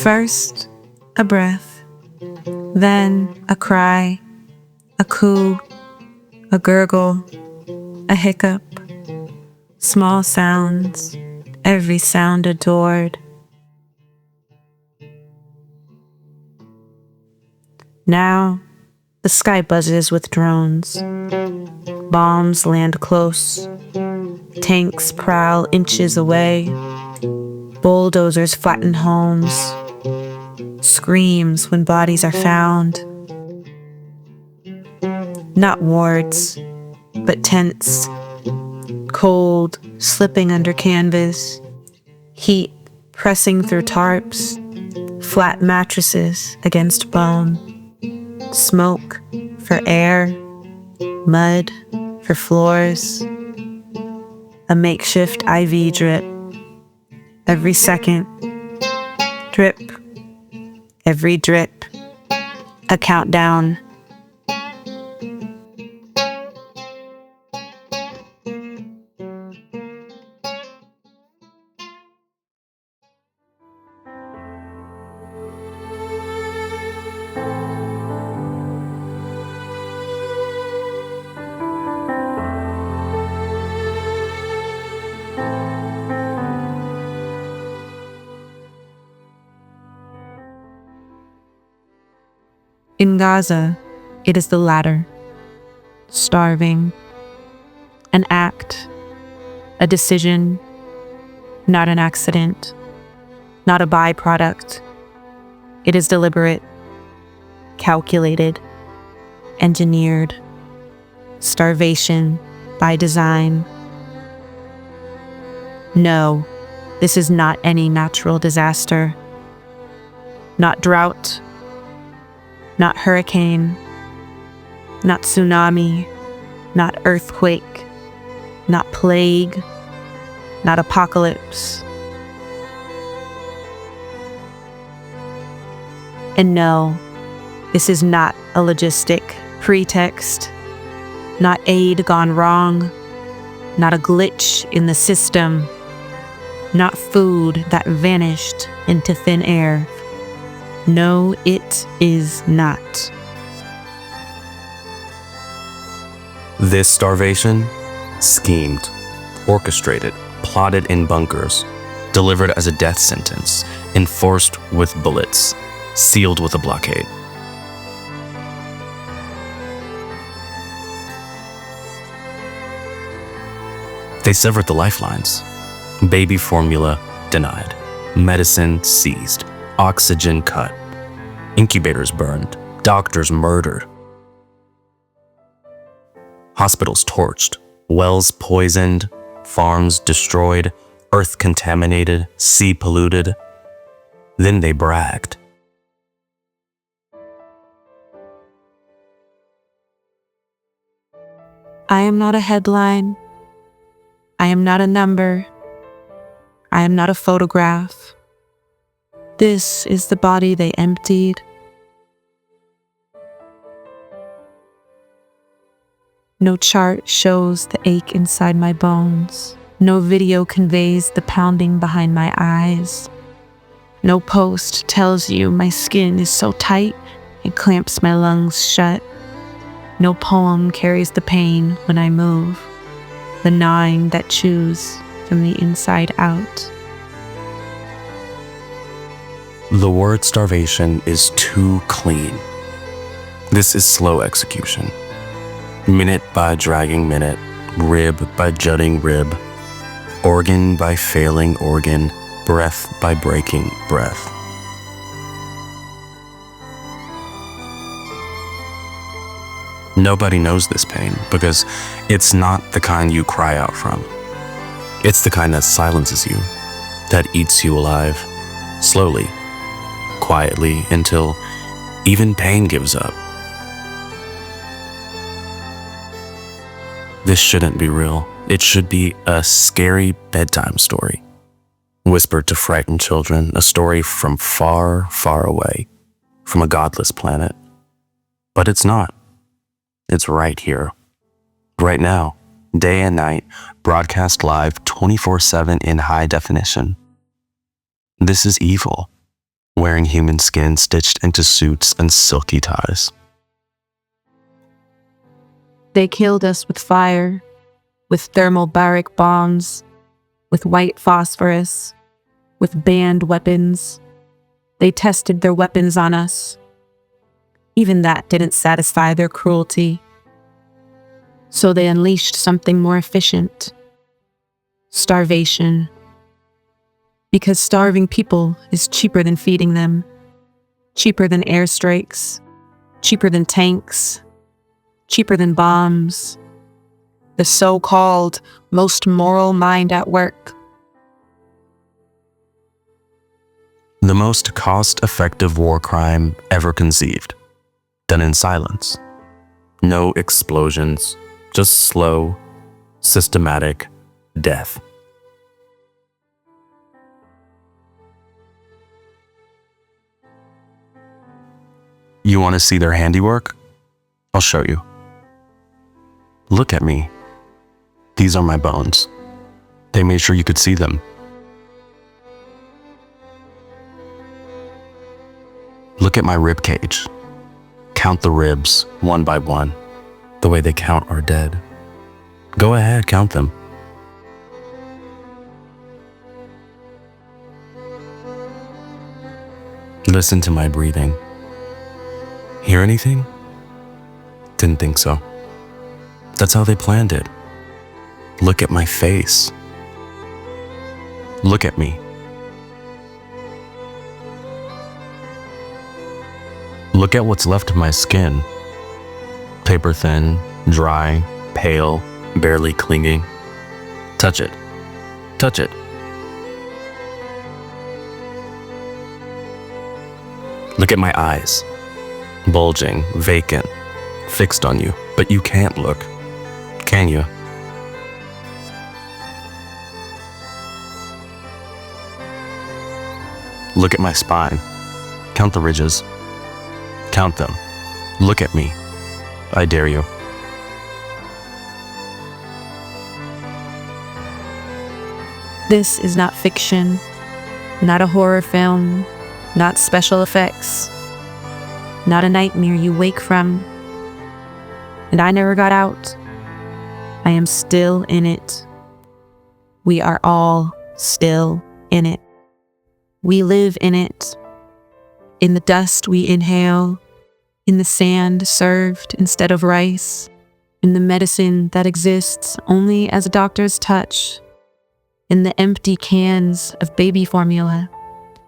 First, a breath, then a cry, a coo, a gurgle, a hiccup, small sounds, every sound adored. Now, the sky buzzes with drones. Bombs land close. Tanks prowl inches away. Bulldozers flatten homes. Screams when bodies are found. Not wards, but tents. Cold, slipping under canvas. Heat pressing through tarps. Flat mattresses against bone. Smoke for air. Mud for floors. A makeshift IV drip. Every second. Drip. Every drip. A countdown. In Gaza, it is the latter. Starving. An act. A decision. Not an accident. Not a byproduct. It is deliberate. Calculated. Engineered. Starvation by design. No, this is not any natural disaster. Not drought. Not hurricane, not tsunami, not earthquake, not plague, not apocalypse. And no, this is not a logistic pretext, not aid gone wrong, not a glitch in the system, not food that vanished into thin air. No, it is not. This starvation, schemed, orchestrated, plotted in bunkers, delivered as a death sentence, enforced with bullets, sealed with a blockade. They severed the lifelines. Baby formula denied. Medicine seized. Oxygen cut. Incubators burned. Doctors murdered. Hospitals torched. Wells poisoned. Farms destroyed. Earth contaminated. Sea polluted. Then they bragged. I am not a headline. I am not a number. I am not a photograph. This is the body they emptied. No chart shows the ache inside my bones. No video conveys the pounding behind my eyes. No post tells you my skin is so tight it clamps my lungs shut. No poem carries the pain when I move, the gnawing that chews from the inside out. The word starvation is too clean. This is slow execution. Minute by dragging minute, rib by jutting rib, organ by failing organ, breath by breaking breath. Nobody knows this pain because it's not the kind you cry out from. It's the kind that silences you, that eats you alive, slowly, quietly, until even pain gives up. This shouldn't be real. It should be a scary bedtime story. whispered to frightened children, a story from far, far away, from a godless planet. But it's not. It's right here, right now, day and night, broadcast live 24/7 in high definition. This is evil, wearing human skin stitched into suits and silky ties. They killed us with fire, with thermobaric bombs, with white phosphorus, with banned weapons. They tested their weapons on us. Even that didn't satisfy their cruelty. So they unleashed something more efficient: starvation. Because starving people is cheaper than feeding them, cheaper than airstrikes, cheaper than tanks, cheaper than bombs. The so-called most moral mind at work. The most cost-effective war crime ever conceived, done in silence. No explosions, just slow, systematic death. You want to see their handiwork? I'll show you. Look at me. These are my bones. They made sure you could see them. Look at my rib cage. Count the ribs one by one, the way they count our dead. Go ahead, count them. Listen to my breathing. Hear anything? Didn't think so. That's how they planned it. Look at my face. Look at me. Look at what's left of my skin. Paper thin, dry, pale, barely clinging. Touch it. Touch it. Look at my eyes. Bulging, vacant, fixed on you. But you can't look, can you? Look at my spine. Count the ridges. Count them. Look at me. I dare you. This is not fiction, not a horror film, not special effects, not a nightmare you wake from. And I never got out. I am still in it. We are all still in it. We live in it. In the dust we inhale, in the sand served instead of rice, in the medicine that exists only as a doctor's touch, in the empty cans of baby formula,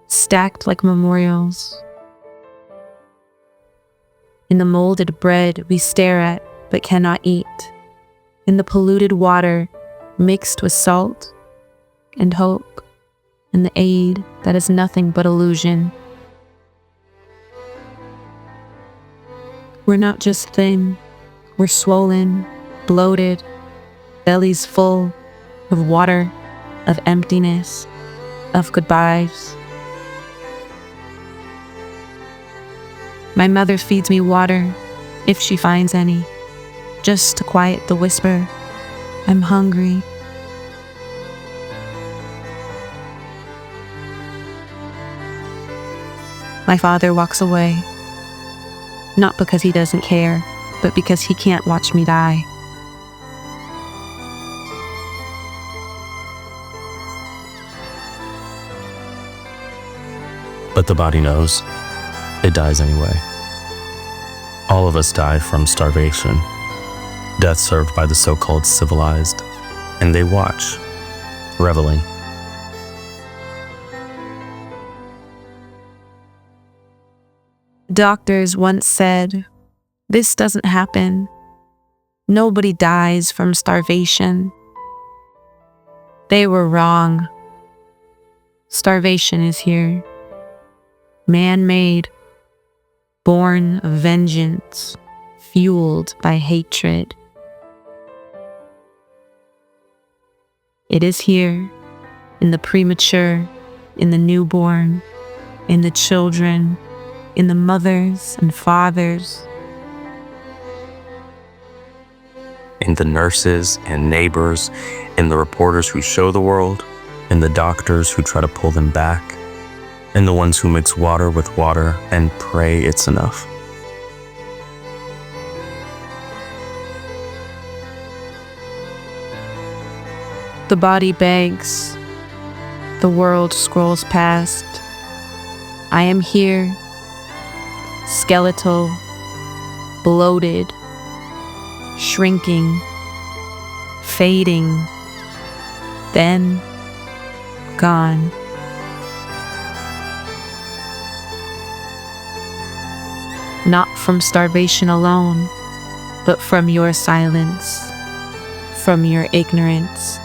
stacked like memorials, in the molded bread we stare at but cannot eat, in the polluted water mixed with salt and hope, and the aid that is nothing but illusion. We're not just thin, we're swollen, bloated, bellies full of water, of emptiness, of goodbyes. My mother feeds me water, if she finds any, just to quiet the whisper, I'm hungry. My father walks away, not because he doesn't care, but because he can't watch me die. But the body knows. It dies anyway. All of us die from starvation, death served by the so-called civilized, and they watch, reveling. Doctors once said, "This doesn't happen. Nobody dies from starvation." They were wrong. Starvation is here. Man-made, born of vengeance, fueled by hatred. It is here, in the premature, in the newborn, in the children, in the mothers and fathers, in the nurses and neighbors, in the reporters who show the world, in the doctors who try to pull them back, in the ones who mix water with water and pray it's enough. The body begs, the world scrolls past. I am here, skeletal, bloated, shrinking, fading, then gone. Not from starvation alone, but from your silence, from your ignorance.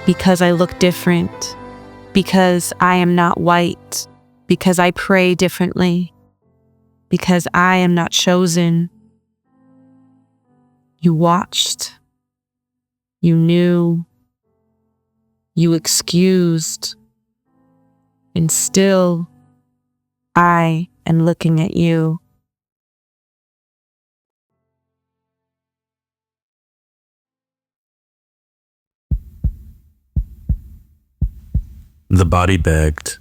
Because I look different, because I am not white, because I pray differently, because I am not chosen. You watched, you knew, you excused, and still I am looking at you. The body begged.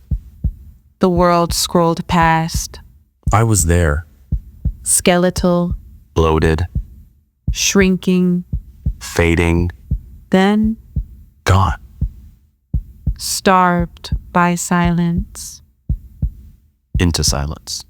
The world scrolled past. I was there, Skeletal, bloated, shrinking, fading, then gone. starved by silence. Into silence.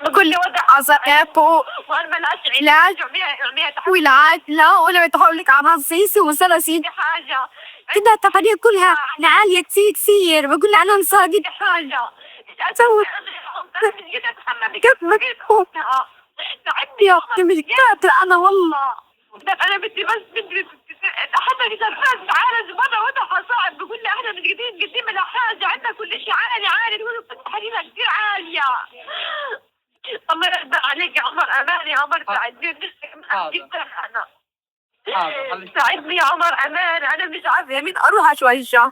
بقول لي وضع عصايبه وأنا ملهاش علاج وعلاج لا ولا بتقول لك على الصيص وصل سيدي حاجة كده التقارير كلها عالية كثير بقول لها أنا مصادي حاجة أسوي كيف ما تعبني يا أختي مش قادرة أنا والله أنا بدي حتى إذا الناس عارض مرة وضعها صعب بقول لي إحنا مش قادرين نقدم لها حاجة عندنا كل شيء عالي تقولوا التحاليل كثير عالية. الله يرضى عليك يا عمر أمان يا عمر ساعدني أنا ساعدني يا عمر أمان أنا مش عارفة يمين أروح أشوجه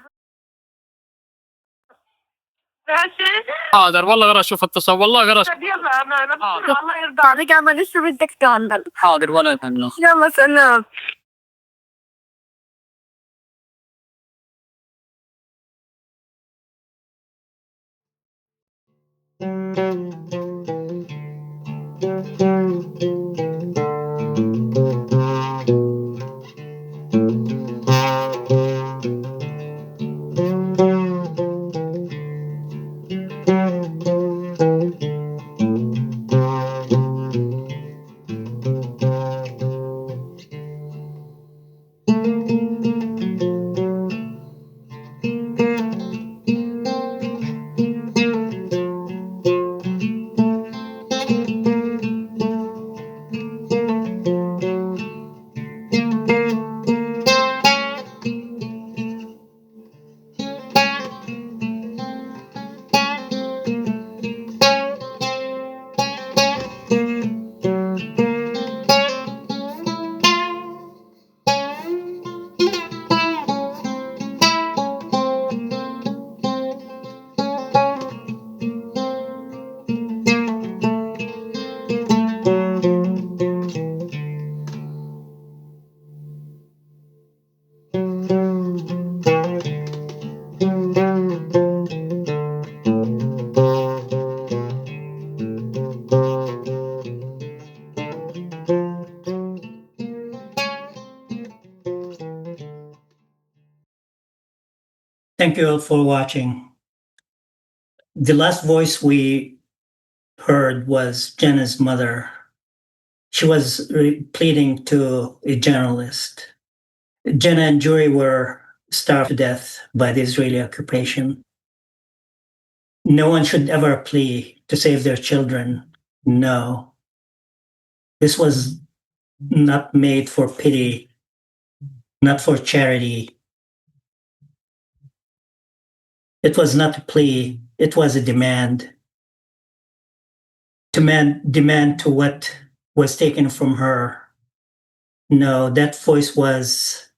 ماشي حاضر والله غير اشوف اتصل والله غير اشوف يلا أمان الله يرضى عليك أمان شو بدك تعمل حاضر ولا يهمنا يلا سلام. Thank you all for watching. The last voice we heard was Jenna's mother. She was pleading to a journalist. Jenna and Jory were starved to death by the Israeli occupation. No one should ever plead to save their children. No. This was not made for pity, not for charity. It was not a plea, it was a demand. Demand to what was taken from her. No, that voice was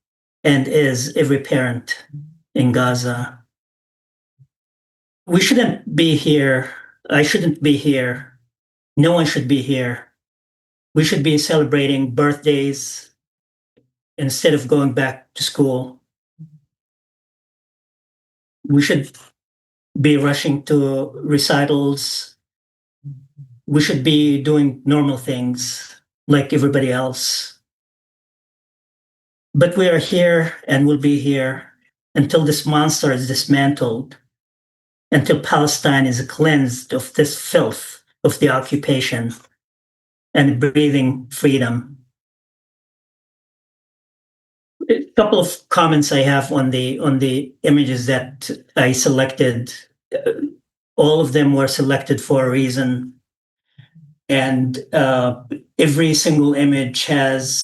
and is every parent in Gaza. We shouldn't be here. I shouldn't be here. No one should be here. We should be celebrating birthdays instead of going back to school. We should be rushing to recitals. We should be doing normal things like everybody else. But we are here and will be here until this monster is dismantled, until Palestine is cleansed of this filth of the occupation and breathing freedom. A couple of comments I have on the images that I selected. All of them were selected for a reason. And every single image has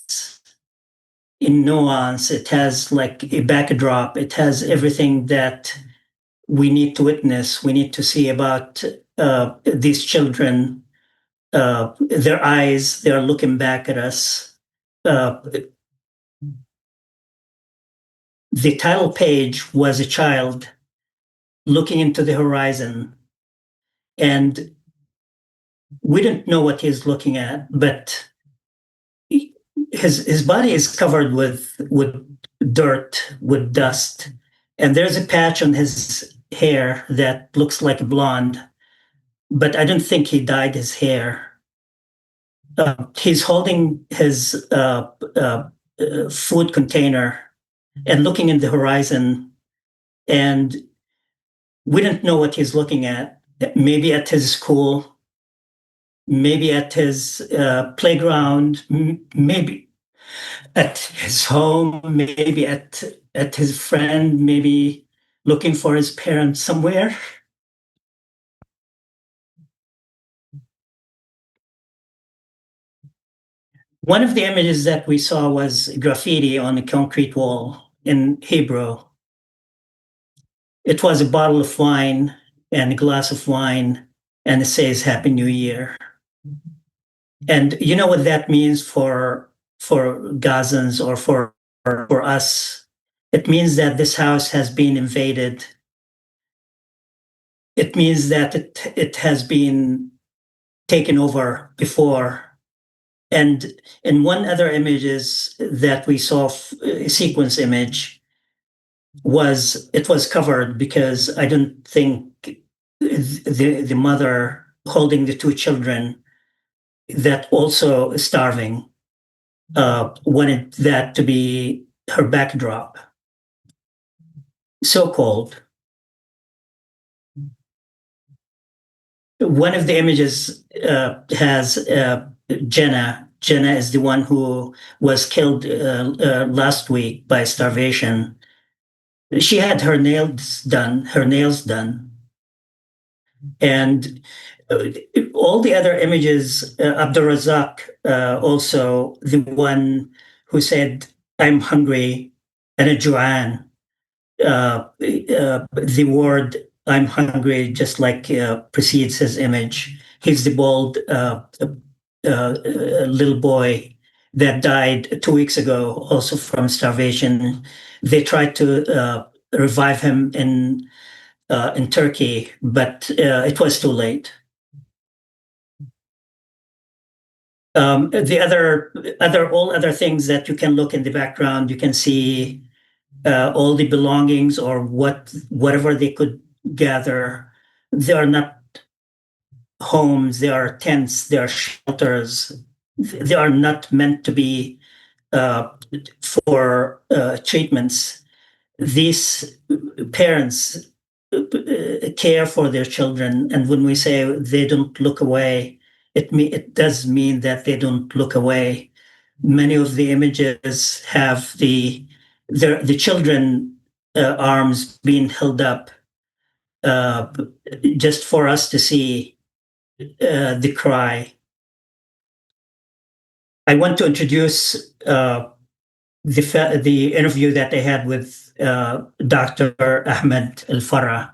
in nuance, it has like a backdrop, it has everything that we need to witness, we need to see about these children. Their eyes, they are looking back at us. The title page was a child looking into the horizon, and we didn't know what he's looking at, but his body is covered with dirt, with dust, and there's a patch on his hair that looks like blonde, but I don't think he dyed his hair. He's holding his food container and looking in the horizon, and we didn't know what he's looking at. Maybe at his school, maybe at his playground, maybe at his home, maybe at his friend, maybe looking for his parents somewhere. One of the images that we saw was graffiti on a concrete wall in Hebrew. It was a bottle of wine and a glass of wine, and it says Happy New Year. And you know what that means for Gazans or for us? It means that this house has been invaded. It means that it has been taken over before. And in one other images that we saw, a sequence image, it was covered because I don't think the mother holding the two children that also starving wanted that to be her backdrop. So cold. One of the images has Jenna. Jenna is the one who was killed last week by starvation. She had her nails done, and all the other images, Abdulrazak, also the one who said, "I'm hungry," and a Joanne. The word "I'm hungry" just like precedes his image. He's the bald little boy that died 2 weeks ago, also from starvation. They tried to revive him in Turkey, but it was too late. All other things that you can look in the background, you can see all the belongings or whatever they could gather. They are not homes, they are tents, they are shelters. They are not meant to be for treatments. these parents care for their children, and when we say they don't look away, it does mean that they don't look away. Many of the images have the children arms being held up just for us to see the cry. I want to introduce the interview that I had with Dr. Ahmad Alfarra.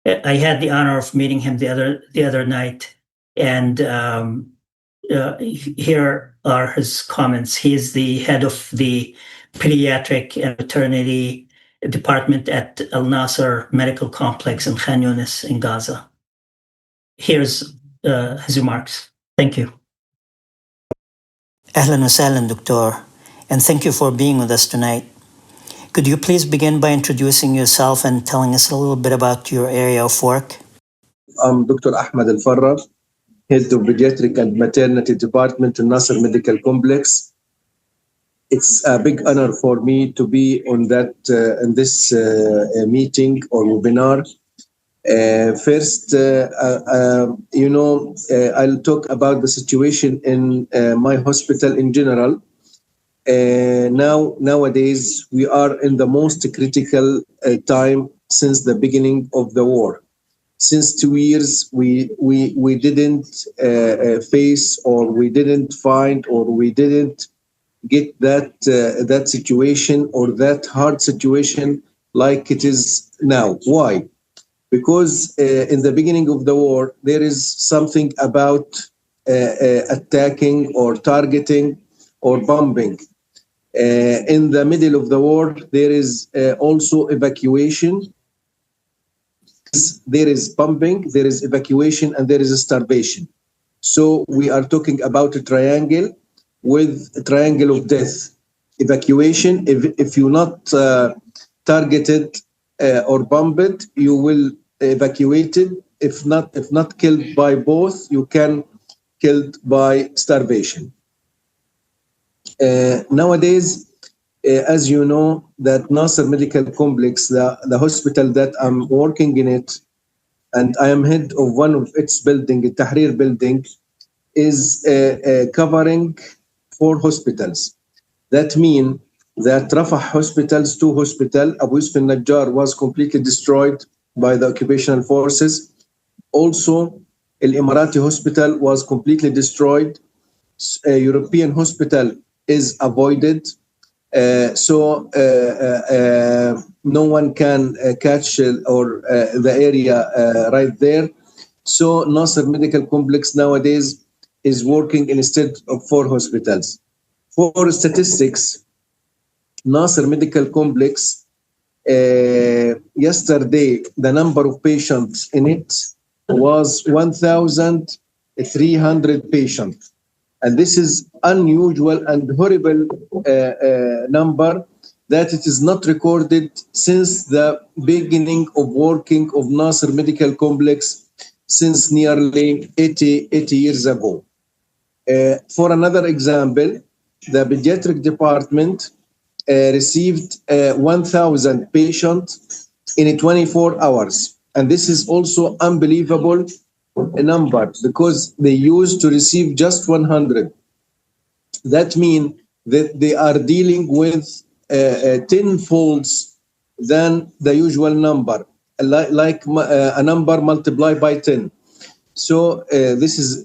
I had the honor of meeting him the other night, and here are his comments. He is the head of the pediatric and maternity department at Nasser Medical Complex in Khan Younis in Gaza. Here's his remarks. Thank you. Ahlan wa sahlan, Doctor, and thank you for being with us tonight. Could you please begin by introducing yourself and telling us a little bit about your area of work? I'm Dr. Ahmad Alfarra, head of pediatric and maternity department in Nasser Medical Complex. It's a big honor for me to be on that in this meeting or webinar. First, I'll talk about the situation in my hospital in general. Nowadays, we are in the most critical time since the beginning of the war. Since 2 years, we didn't face, or we didn't find, or we didn't get that situation or that hard situation like it is now. Why? Because in the beginning of the war, there is something about attacking or targeting or bombing. In the middle of the war, there is also evacuation. There is bombing, there is evacuation, and there is a starvation. So we are talking about a triangle with a triangle of death. Evacuation, if you're not targeted or bombed, you will evacuated. If not killed by both, you can killed by starvation. Nowadays, as you know, that Nasser Medical Complex, the hospital that I'm working in it, and I am head of one of its building, the Tahrir building, is covering 4 hospitals. That means that Rafah hospitals, 2 hospitals, Abu Yusuf al-Najjar was completely destroyed by the occupational forces. Also, Al Emirati hospital was completely destroyed. A European hospital is avoided. So no one can catch or the area right there. So Nasser Medical Complex nowadays is working instead of 4 hospitals. For statistics, Nasser Medical Complex, yesterday, the number of patients in it was 1,300 patients. And this is unusual and horrible number that it is not recorded since the beginning of working of Nasser Medical Complex since nearly 80 years ago. For another example, the pediatric department received 1,000 patients in 24 hours. And this is also unbelievable number because they used to receive just 100. That means that they are dealing with 10 folds than the usual number, like a number multiplied by 10. So this is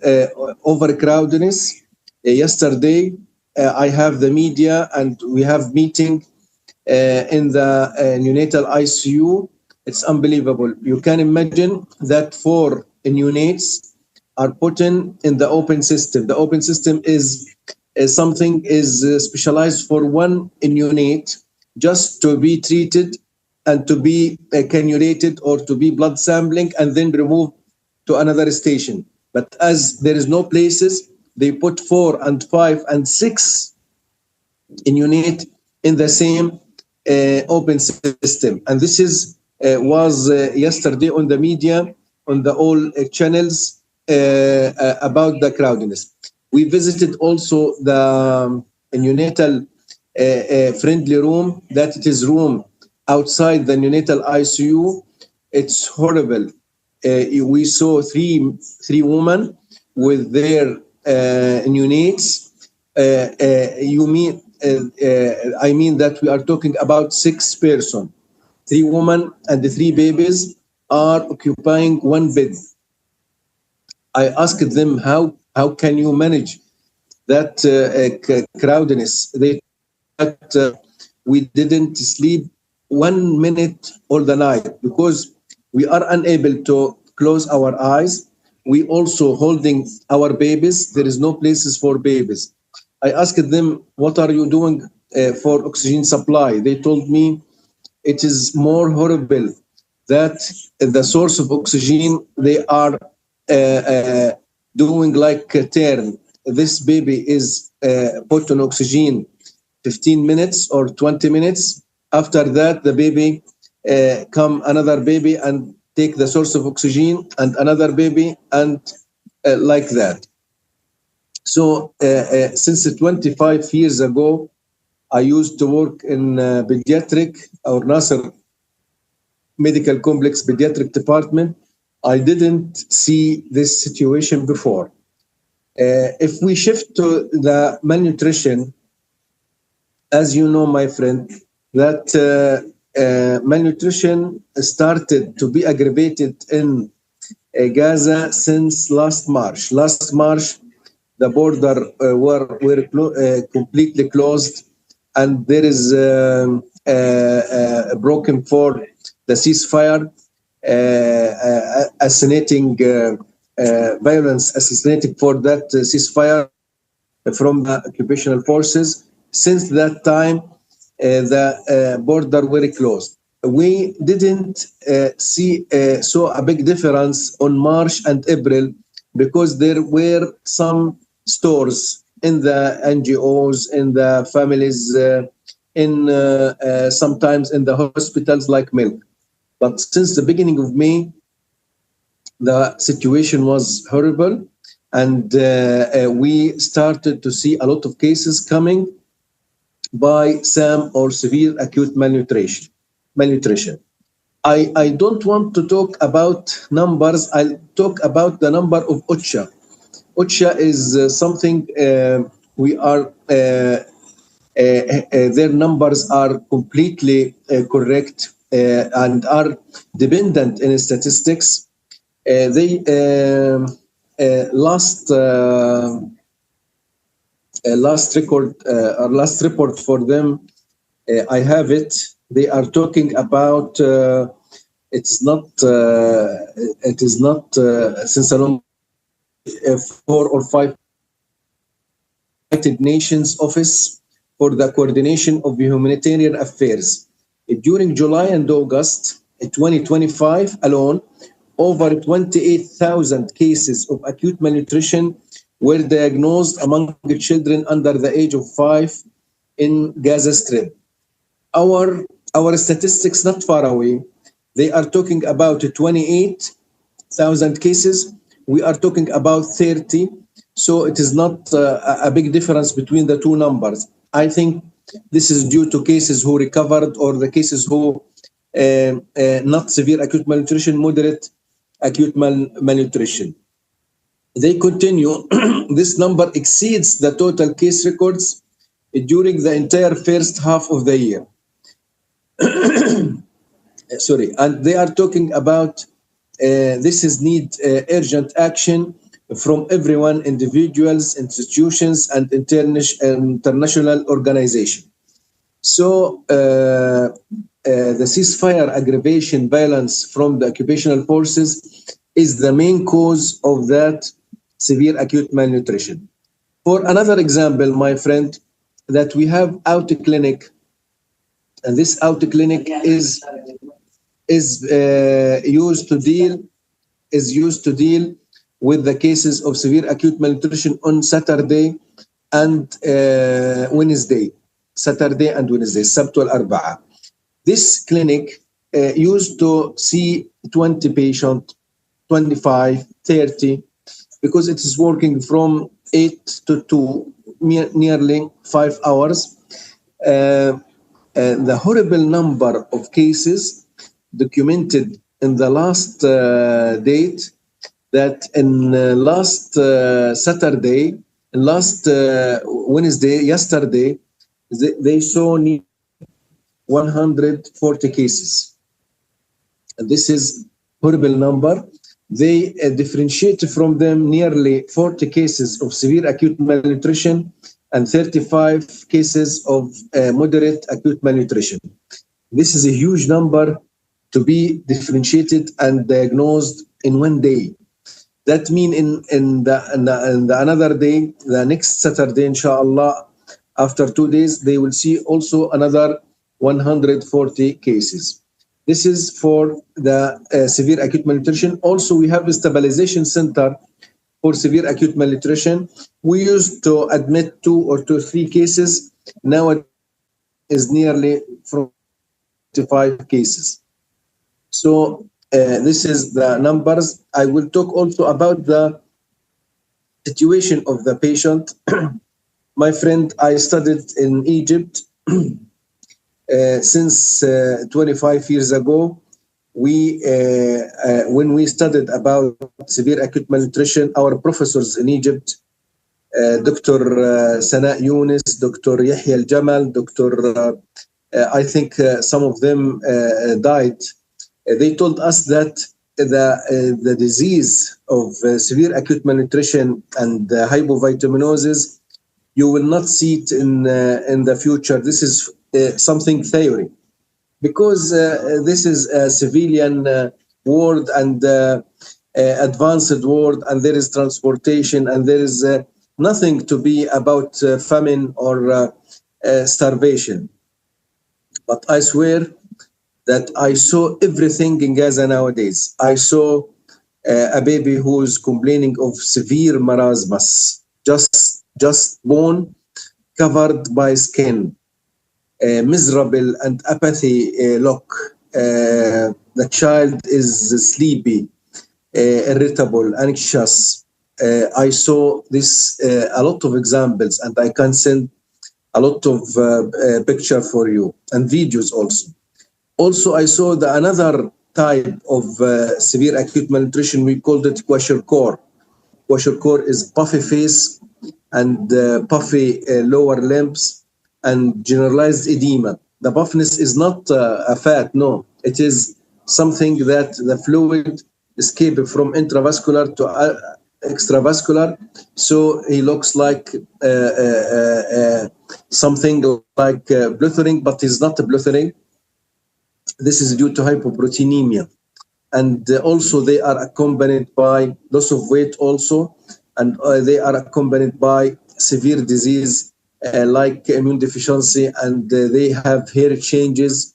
overcrowdedness. Yesterday, I have the media and we have meeting in the neonatal ICU. It's unbelievable. You can imagine that 4 neonates are put in the open system. The open system is something specialized for 1 neonate just to be treated and to be cannulated or to be blood sampling and then removed to another station. But as there is no places, they put 4 and 5 and 6 neonate in the same open system. And this was yesterday on the media, on the all channels about the crowdiness. We visited also the neonatal friendly room, that it is room outside the neonatal ICU. It's horrible. We saw three women with their neonates. I mean that we are talking about 6 persons. 3 women and the 3 babies are occupying one bed. I asked them, how can you manage that crowdedness? They that we didn't sleep 1 minute all the night because we are unable to close our eyes. We also holding our babies. There is no places for babies. I asked them, what are you doing for oxygen supply? They told me it is more horrible that the source of oxygen, they are doing like a turn. This baby is put on oxygen 15 minutes or 20 minutes. After that, the baby come another baby and take the source of oxygen and another baby and like that. So since 25 years ago, I used to work in pediatric or Nasser Medical Complex pediatric department. I didn't see this situation before. If we shift to the malnutrition, as you know, my friend, that malnutrition started to be aggravated in Gaza since last March. Last March, the border were completely closed, and there is broken for the ceasefire, assassinating violence, assassinating for that ceasefire from the occupational forces. Since that time, the border were closed. We didn't see a big difference on March and April because there were some stores in the NGOs, in the families, sometimes in the hospitals like milk. But since the beginning of May, the situation was horrible, and we started to see a lot of cases coming by SAM or severe acute malnutrition. I don't want to talk about numbers. I'll talk about the number of OCHA. OCHA is something we are, their numbers are completely correct and are dependent in statistics. They last report for them, I have it. They are talking about it is not since a long 4 or 5 United Nations Office for the Coordination of Humanitarian Affairs. During July and August 2025 alone, over 28,000 cases of acute malnutrition were diagnosed among children under the age of 5 in Gaza Strip. Our statistics not far away, they are talking about 28,000 cases. We are talking about 30. So it is not a big difference between the two numbers. I think this is due to cases who recovered or the cases who not severe acute malnutrition, moderate acute malnutrition. They continue, this number exceeds the total case records during the entire first half of the year. Sorry, and they are talking about this is need urgent action from everyone, individuals, institutions, and international organizations. So the ceasefire aggravation violence from the occupational forces is the main cause of that severe acute malnutrition. For another example, my friend, that we have out clinic, and this out clinic is used to deal with the cases of severe acute malnutrition on Saturday and Wednesday, Sabt wal Arba'a. This clinic used to see 20 patients, 25, 30, because it is working from 8 to 2, nearly 5 hours. the horrible number of cases documented in the last date, that in last Saturday, last Wednesday, yesterday, they saw 140 cases. And this is horrible number. They differentiate from them nearly 40 cases of severe acute malnutrition and 35 cases of moderate acute malnutrition. This is a huge number to be differentiated and diagnosed in one day. That means in the another day, the next Saturday, inshallah, after 2 days, they will see also another 140 cases. This is for the severe acute malnutrition. Also, we have a stabilization center for severe acute malnutrition. We used to admit 2 or 3 cases. Now it is nearly 45 cases. So this is the numbers. I will talk also about the situation of the patient. My friend, I studied in Egypt since 25 years ago. When we studied about severe acute malnutrition, our professors in Egypt, Dr. Khan Younis, Dr. Yahya Al-Jamal, I think some of them died. They told us that the disease of severe acute malnutrition and hypovitaminosis, you will not see it in the future. This is something theory, because this is a civilian world and advanced world, and there is transportation, and there is nothing to be about famine or starvation. But I swear that I saw everything in Gaza nowadays. I saw a baby who is complaining of severe marasmus, just born, covered by skin, miserable and apathy look. The child is sleepy, irritable, anxious. I saw this a lot of examples, and I can send a lot of picture for you and videos also. Also, I saw another type of severe acute malnutrition. We called it kwashiorkor. Kwashiorkor is puffy face and puffy lower limbs and generalized edema. The puffiness is not a fat, no. It is something that the fluid escapes from intravascular to extravascular. So he looks like something like blistering, but it's not a blistering. This is due to hypoproteinemia. And also they are accompanied by loss of weight also, and they are accompanied by severe disease like immune deficiency, and they have hair changes.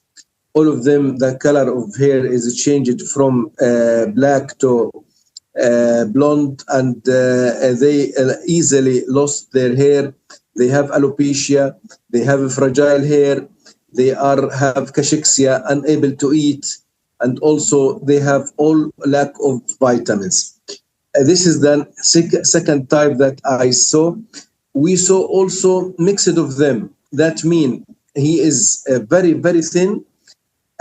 All of them, the color of hair is changed from black to blonde, and they easily lost their hair. They have alopecia, they have fragile hair, they have cachexia, unable to eat, and also they have all lack of vitamins. This is the second type that I saw. We saw also mixed of them. That means he is very, very thin,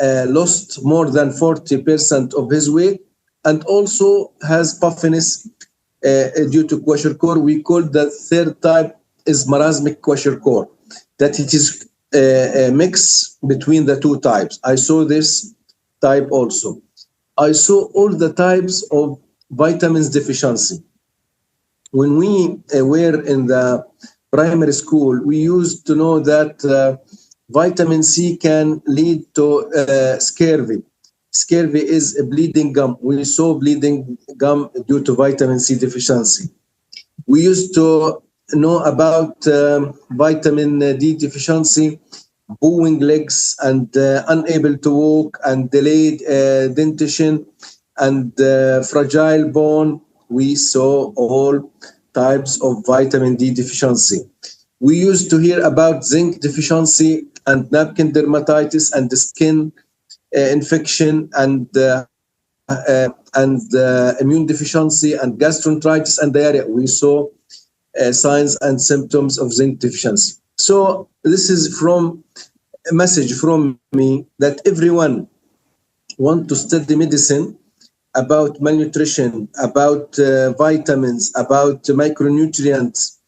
lost more than 40% of his weight, and also has puffiness due to kwashiorkor. We call the third type is marasmic kwashiorkor, that it is a mix between the two types. I saw this type also. I saw all the types of vitamins deficiency. When we were in the primary school, we used to know that vitamin C can lead to scurvy. Scurvy is a bleeding gum. We saw bleeding gum due to vitamin C deficiency. We used to know about vitamin D deficiency, bowing legs, and unable to walk, and delayed dentition, and fragile bone. We saw all types of vitamin D deficiency. We used to hear about zinc deficiency and napkin dermatitis and the skin infection and immune deficiency and gastroenteritis and diarrhea. We saw signs and symptoms of zinc deficiency. So this is from message from me that everyone want to study medicine about malnutrition, about vitamins, about micronutrients,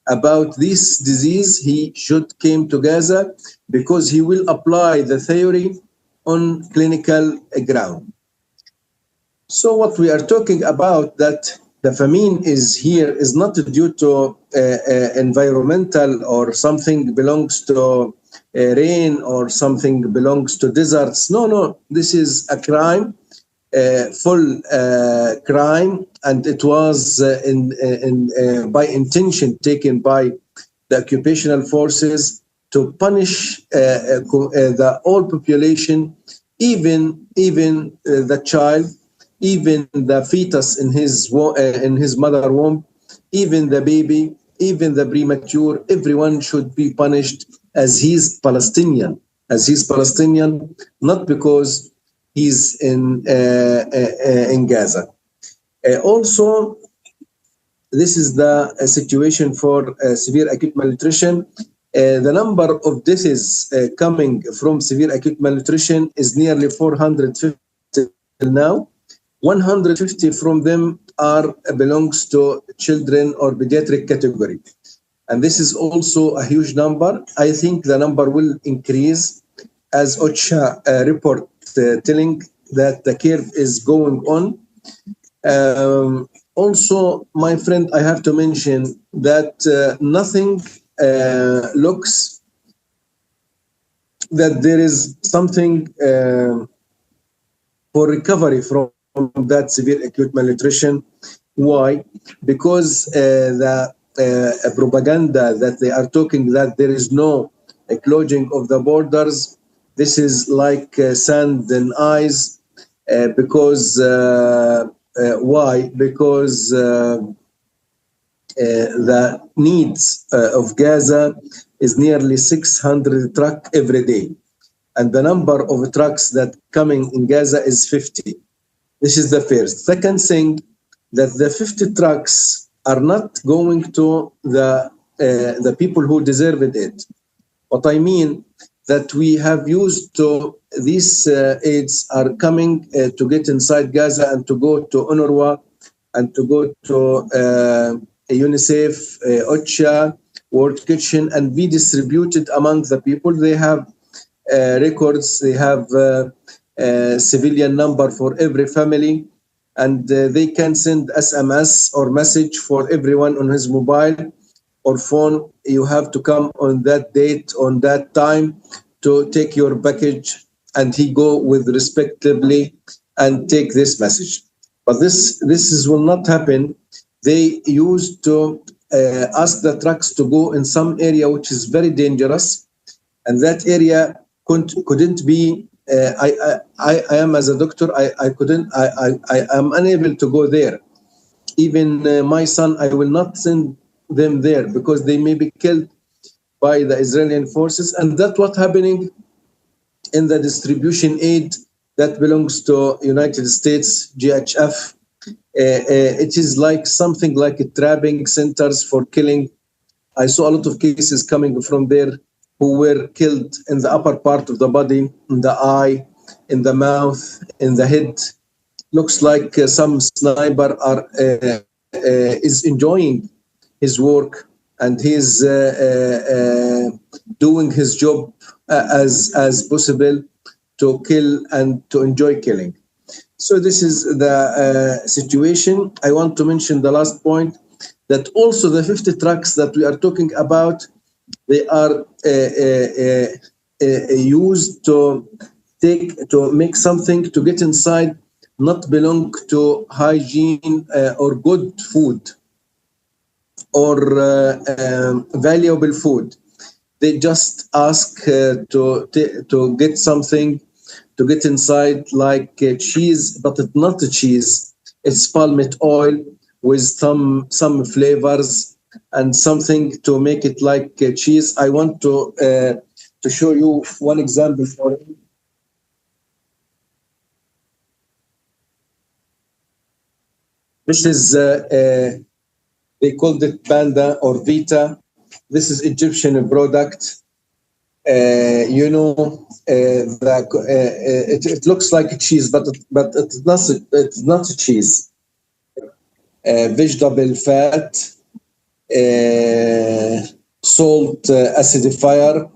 about this disease, he should came to Gaza because he will apply the theory on clinical ground. So what we are talking about, that the famine is here is not due to environmental or something belongs to rain or something belongs to deserts. No, this is a crime, full crime, and it was by intention taken by the occupational forces to punish the whole population, even the child, even the fetus in his mother womb, even the baby, even the premature. Everyone should be punished as he's Palestinian, not because he's in Gaza. Also, this is the situation for severe acute malnutrition. The number of deaths coming from severe acute malnutrition is nearly 450 now. 150 from them belongs to children or pediatric category. And this is also a huge number. I think the number will increase as OCHA report telling that the curve is going on. Also, my friend, I have to mention that nothing looks that there is something for recovery from that severe acute malnutrition. Why? Because the propaganda that they are talking that there is no closing of the borders, this is like sand and ice. Because why? Because the needs of Gaza is nearly 600 trucks every day, and the number of trucks that coming in Gaza is 50. This is the first. Second thing, that the 50 trucks are not going to the people who deserved it. What I mean, that we have used to these aids are coming to get inside Gaza and to go to UNRWA and to go to UNICEF, OCHA, World Kitchen, and be distributed among the people. They have records, they have civilian number for every family, and they can send SMS or message for everyone on his mobile or phone. You have to come on that date, on that time, to take your package, and he go with respectably and take this message. But this will not happen. They used to ask the trucks to go in some area which is very dangerous, and that area couldn't be. I am as a doctor. I am unable to go there. Even my son, I will not send them there because they may be killed by the Israeli forces. And that's what's happening in the distribution aid that belongs to United States, GHF. It is like something like a trapping centers for killing. I saw a lot of cases coming from there who were killed in the upper part of the body, in the eye, in the mouth, in the head. Looks like some sniper is enjoying his work, and he's doing his job as possible to kill and to enjoy killing. So this is the situation. I want to mention the last point, that also the 50 trucks that we are talking about, they are used to make something to get inside, not belong to hygiene or good food or valuable food. They just ask to get something to get inside, like cheese, but it's not a cheese. It's palm oil with some flavors and something to make it like cheese. I want to show you one example for it. This is they called it Panda or Vita. This is Egyptian product. it looks like a cheese, but it's not. It's not a cheese. Vegetable fat, salt acidifier,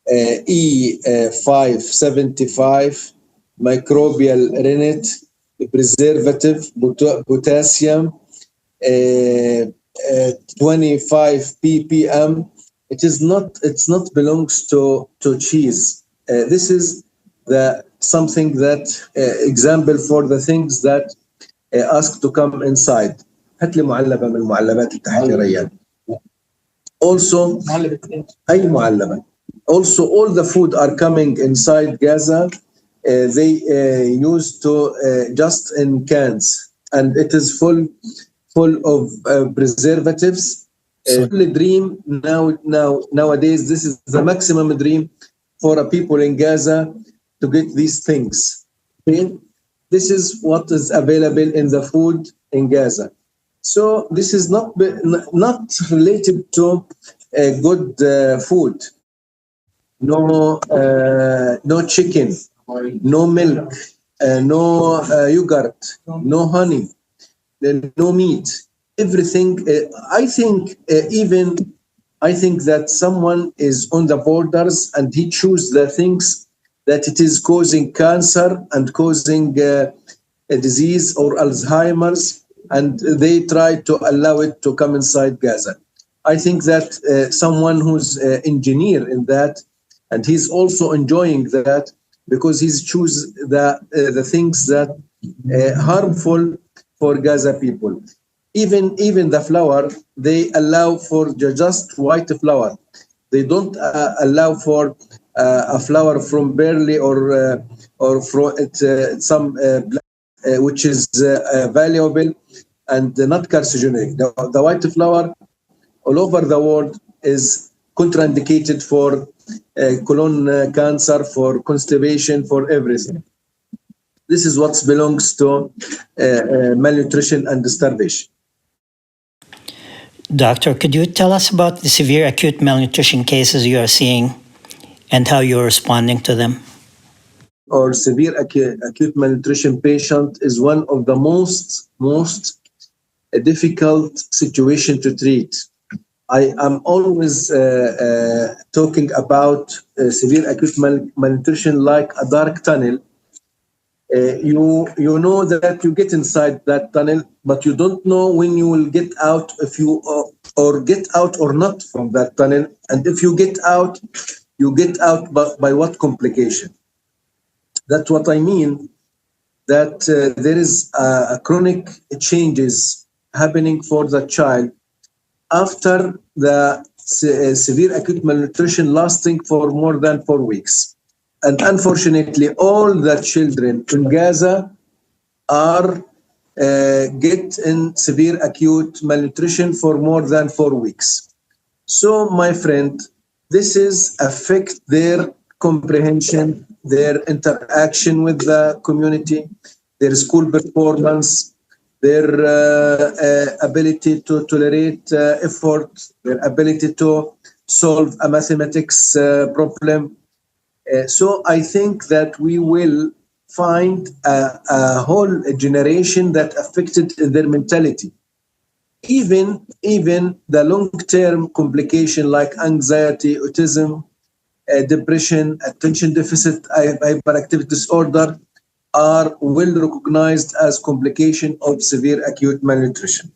E575, microbial rennet, preservative, potassium, 25 ppm. It's not belongs to cheese. This is something that example for the things that asked to come inside. هات لي معلبة من المعلبات التحذيرية. Also, أي معلبة. Also, all the food are coming inside Gaza. They used to just in cans, and it is full of preservatives. Only dream nowadays. This is the maximum dream for people in Gaza to get these things. Okay? This is what is available in the food in Gaza. So this is not related to good food. No chicken, no milk, no yogurt, no honey, no meat. Everything. I think that someone is on the borders and he chooses the things that it is causing cancer and causing a disease or Alzheimer's, and they try to allow it to come inside Gaza. I think that someone who's engineer in that, and he's also enjoying that because he's choose the things that harmful for Gaza people. Even the flour, they allow for just white flour. They don't allow for a flour from barley or from some black, which is valuable and not carcinogenic. The white flour all over the world is contraindicated for colon cancer, for constipation, for everything. This is what belongs to malnutrition and starvation. Doctor, could you tell us about the severe acute malnutrition cases you are seeing and how you're responding to them? Or severe acute malnutrition patient is one of the most difficult situation to treat. I am always talking about severe acute malnutrition like a dark tunnel. You know that you get inside that tunnel, but you don't know when you will get out, if you or get out or not from that tunnel. And if you get out, by what complication? That's what I mean, that there is a chronic changes happening for the child after the severe acute malnutrition lasting for more than 4 weeks. And unfortunately, all the children in Gaza are get in severe acute malnutrition for more than 4 weeks. So, my friend, this is affect their comprehension, their interaction with the community, their school performance, their ability to tolerate effort, their ability to solve a mathematics problem. So I think that we will find a whole generation that affected their mentality. Even the long-term complication like anxiety, autism, depression, attention deficit hyperactivity disorder are well recognized as complication of severe acute malnutrition.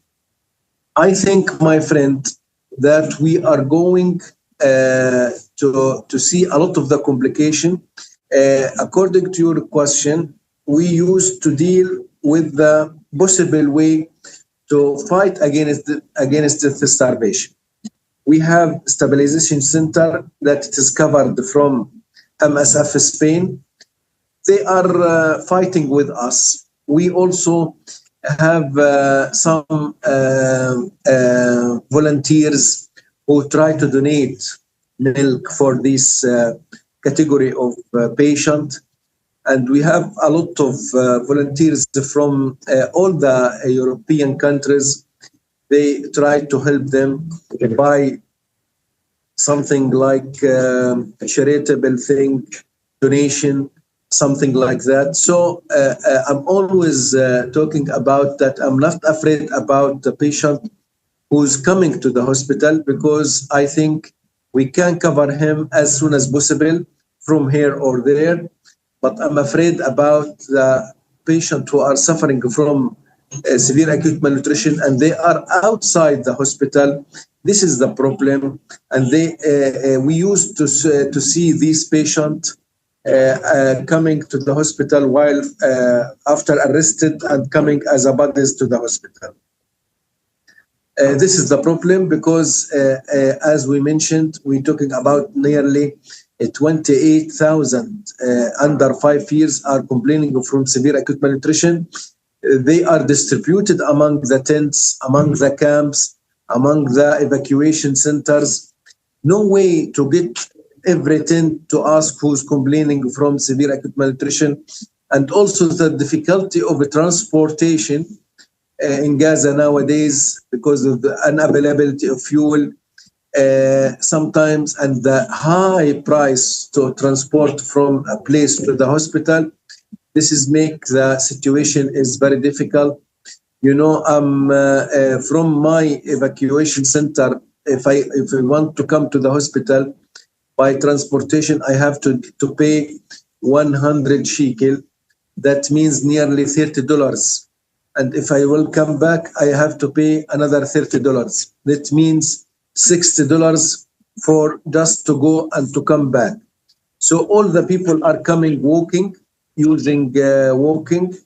I think, my friend, that we are going to see a lot of the complication. According to your question, we used to deal with the possible way to fight against the starvation. We have stabilization center that is covered from MSF Spain. They are fighting with us. We also have some volunteers who try to donate milk for this category of patient. And we have a lot of volunteers from all the European countries. They try to help them by something like a charitable thing, donation, something like that. So I'm always talking about that. I'm not afraid about the patient who's coming to the hospital, because I think we can cover him as soon as possible from here or there. But I'm afraid about the patient who are suffering from severe acute malnutrition and they are outside the hospital. This is the problem. And we used to see these patients coming to the hospital while after arrested and coming as a bodies to the hospital. This is the problem because, as we mentioned, we're talking about nearly 28,000 under 5 years are complaining from severe acute malnutrition. They are distributed among the tents, among the camps, among the evacuation centers. No way to get every tent to ask who's complaining from severe acute malnutrition. And also the difficulty of the transportation in Gaza nowadays because of the unavailability of fuel sometimes, and the high price to transport from a place to the hospital. This is make the situation is very difficult. You know, from my evacuation center, if I want to come to the hospital by transportation, I have to pay 100 shekel. That means nearly $30. And if I will come back, I have to pay another $30. That means $60 for just to go and to come back. So all the people are coming walking, using walking,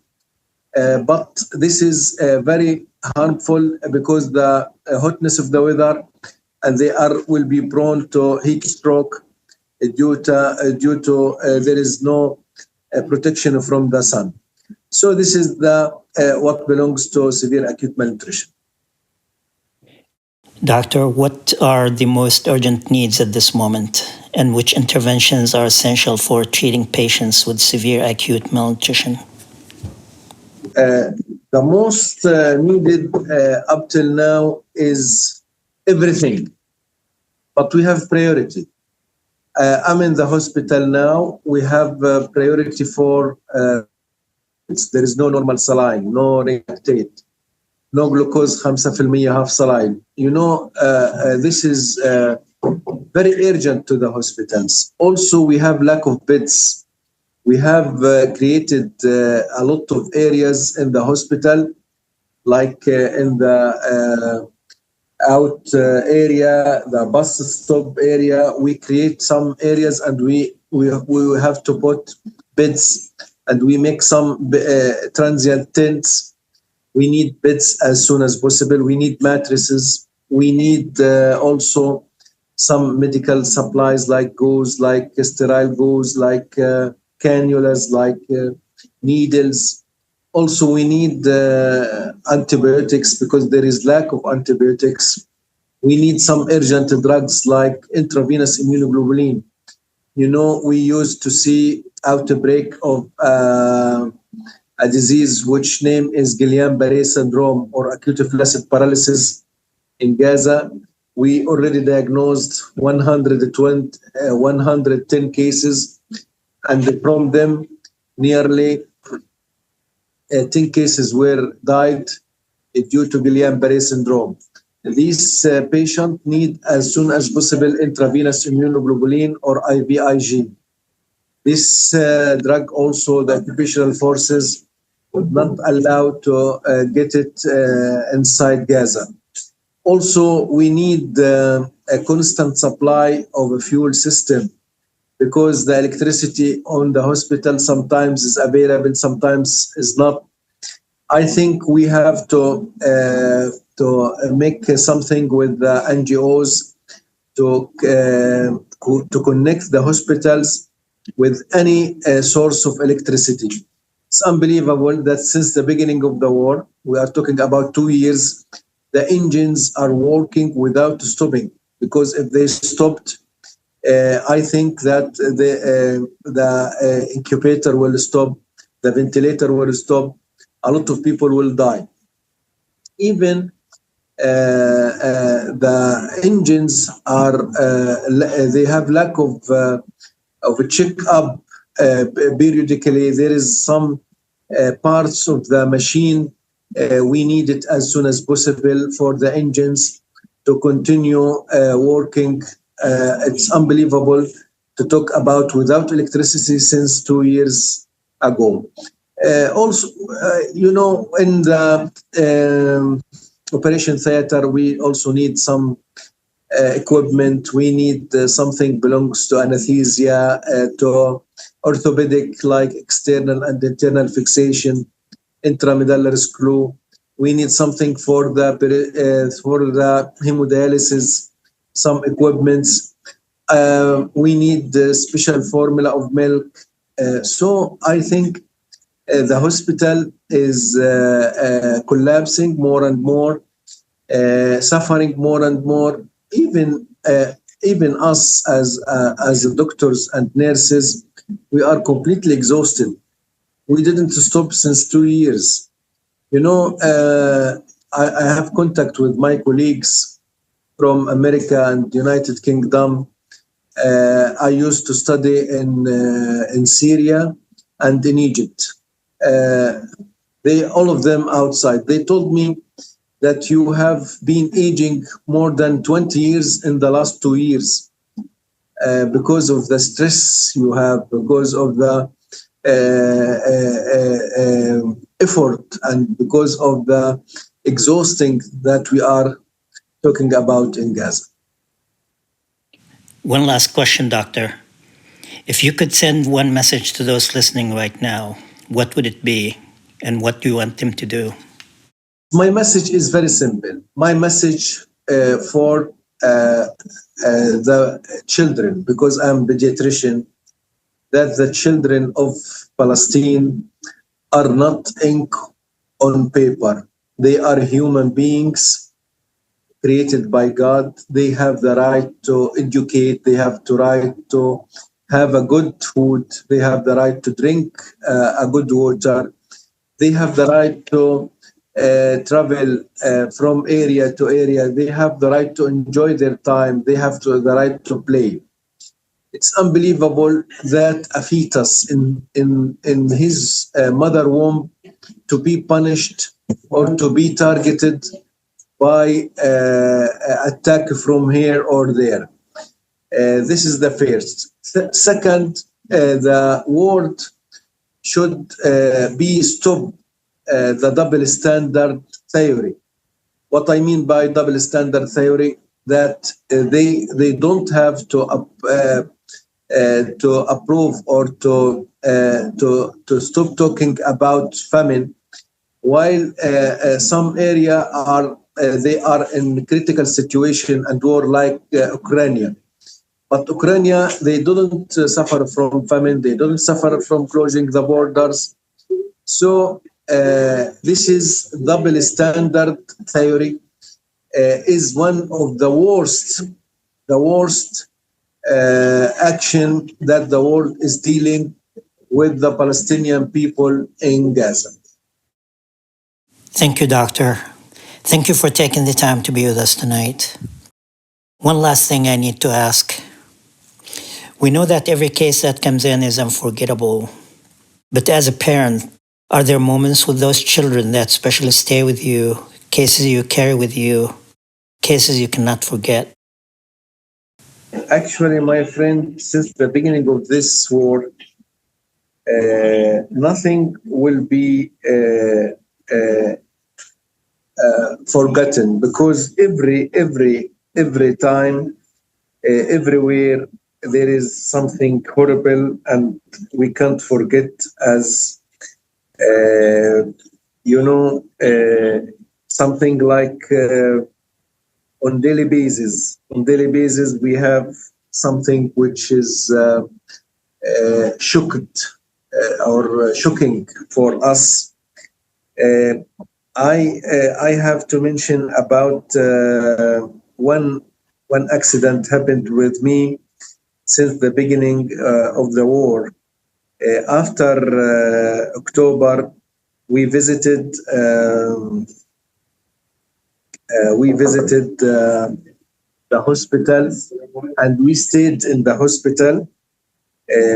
but this is very harmful because the hotness of the weather, and they will be prone to heat stroke due to there is no protection from the sun. So this is the what belongs to severe acute malnutrition. Doctor, what are the most urgent needs at this moment, and which interventions are essential for treating patients with severe acute malnutrition? The most needed up till now is everything, but we have priority. I'm in the hospital now. We have priority for there is no normal saline, no reactate, no glucose 5% half saline. You know, this is very urgent to the hospitals. Also, we have lack of beds. We have created a lot of areas in the hospital, like in the out area, the bus stop area. We create some areas and we have to put beds, and we make some transient tents. We need beds as soon as possible. We need mattresses. We need also some medical supplies like gauze, like sterile gauze, like cannulas, like needles. Also, we need antibiotics because there is lack of antibiotics. We need some urgent drugs like intravenous immunoglobulin. You know, we used to see outbreak of a disease which name is Guillain-Barré syndrome or acute flaccid paralysis in Gaza. We already diagnosed 110 cases, and from them, nearly 10 cases were died due to Guillain-Barré syndrome. These patients need as soon as possible intravenous immunoglobulin or IVIG. This drug also the occupational forces would not allow to get it inside Gaza. Also, we need a constant supply of a fuel system because the electricity on the hospital sometimes is available, sometimes is not. I think we have to make something with the NGOs to connect the hospitals with any source of electricity. It's unbelievable that since the beginning of the war, we are talking about 2 years, the engines are working without stopping, because if they stopped, I think that the incubator will stop, the ventilator will stop, a lot of people will die. Even The engines are they have lack of a check-up periodically. There is some parts of the machine we need it as soon as possible for the engines to continue working. It's unbelievable to talk about without electricity since 2 years ago. Also, in the operation theater, we also need some equipment. We need something belongs to anesthesia, to orthopedic like external and internal fixation, intramedullary screw. We need something for the hemodialysis, some equipments. We need the special formula of milk. So I think the hospital is collapsing more and more, suffering more and more. Even us as doctors and nurses, we are completely exhausted. We didn't stop since 2 years. I have contact with my colleagues from America and United Kingdom. I used to study in Syria and in Egypt. They all of them outside. They told me that you have been aging more than 20 years in the last 2 years because of the stress you have, because of the effort, and because of the exhausting that we are talking about in Gaza. One last question, Doctor. If you could send one message to those listening right now, what would it be, and what do you want them to do? My message is very simple. My message for the children, because I'm a pediatrician, that the children of Palestine are not ink on paper. They are human beings created by God. They have the right to educate. They have the right to have a good food. They have the right to drink a good water. They have the right to travel from area to area. They have the right to enjoy their time. They have the right to play. It's unbelievable that a fetus in his mother womb to be punished or to be targeted by attack from here or there. This is the first. Second, the world should be stopped. The double standard theory. What I mean by double standard theory, that they don't have to approve or to stop talking about famine, while some area are they are in critical situation and war like Ukraine. But Ukraine, they don't suffer from famine. They don't suffer from closing the borders. So this is double standard theory is one of the worst action that the world is dealing with the Palestinian people in Gaza. Thank you, Doctor. Thank you for taking the time to be with us tonight. One last thing I need to ask. We know that every case that comes in is unforgettable, but as a parent, are there moments with those children that especially stay with you, cases you carry with you, cases you cannot forget? Actually, my friend, since the beginning of this war, nothing will be forgotten, because every time, everywhere, there is something horrible, and we can't forget as something like on daily basis. On daily basis, we have something which is shocking for us. I have to mention about one accident happened with me since the beginning of the war. After October, we visited we visited the hospital, and we stayed in the hospital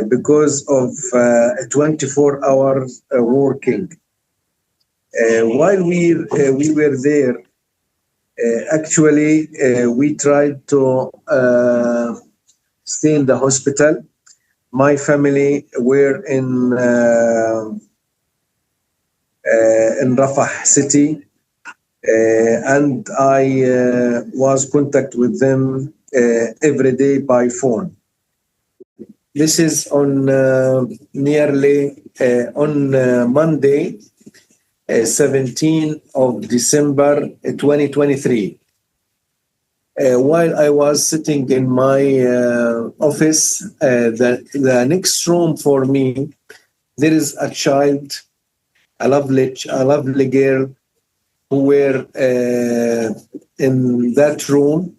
because of 24 hours working. While we were there, actually, we tried to stay in the hospital. My family were in Rafah city, and I was contact with them every day by phone. This is on nearly on Monday, 17th of December 2023. While I was sitting in my office, the next room for me, there is a child, a lovely girl who were in that room.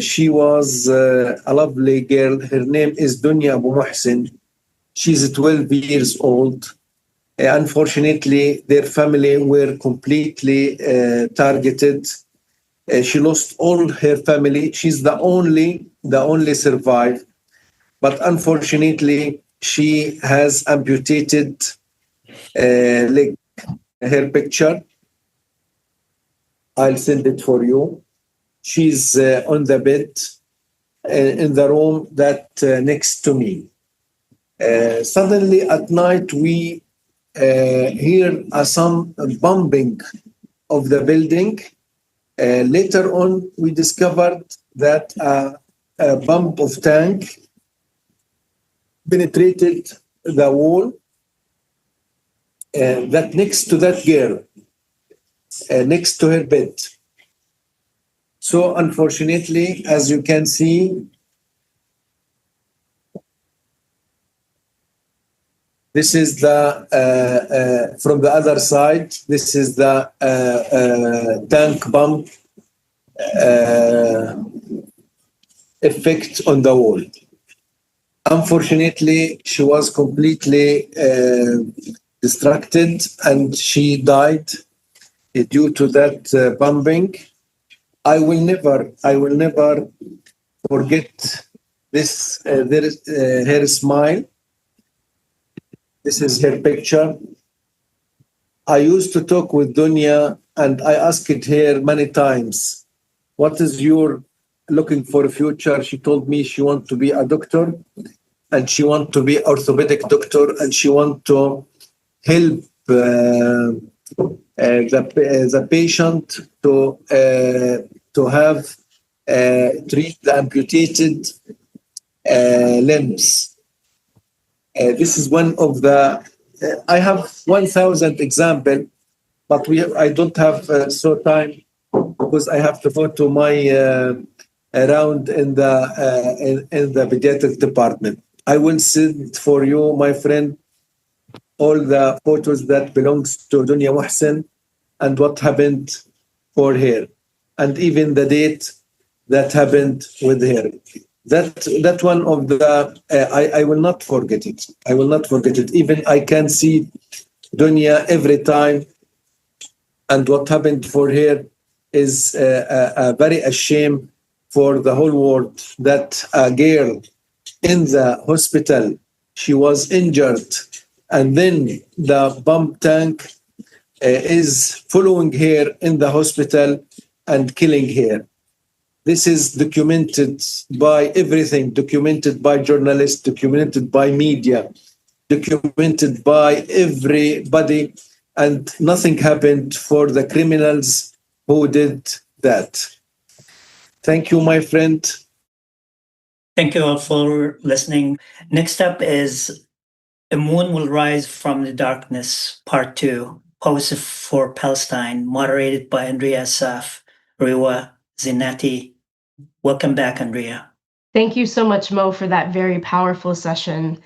She was a lovely girl. Her name is Dunya Abu Muhsin. She's 12 years old. Unfortunately, their family were completely targeted. She lost all her family. She's the only survived. But unfortunately, she has amputated leg. Her picture, I'll send it for you. She's on the bed in the room that next to me. Suddenly at night, we hear some bombing of the building. Later on, we discovered that a bomb of tank penetrated the wall that next to that girl, next to her bed. So unfortunately, as you can see, this is the from the other side. This is the tank bomb effect on the wall. Unfortunately, she was completely distracted, and she died due to that bombing. I will never forget this. There is her smile. This is her picture. I used to talk with Dunya, and I asked her many times, "What is your looking for a future?" She told me she wants to be a doctor, and she wants to be orthopedic doctor, and she wants to help the patient to have treat the amputated limbs. This is one of the. I have 1,000 example, but I don't have so time because I have to go to my around in the pediatric department. I will send for you, my friend, all the photos that belongs to Dunya Muhsin and what happened for her, and even the date that happened with her. That one of the I will not forget it. I will not forget it. Even I can see Dunya every time, and what happened for her is a very a shame for the whole world that a girl in the hospital, she was injured, and then the bomb tank is following her in the hospital and killing her. This is documented by everything, documented by journalists, documented by media, documented by everybody, and nothing happened for the criminals who did that. Thank you, my friend. Thank you all for listening. Next up is The Moon Will Rise from the Darkness, Part 2, Poetry for Palestine, moderated by Andrea Saf, Riwa Zinati. Welcome back, Andrea. Thank you so much, Mo, for that very powerful session.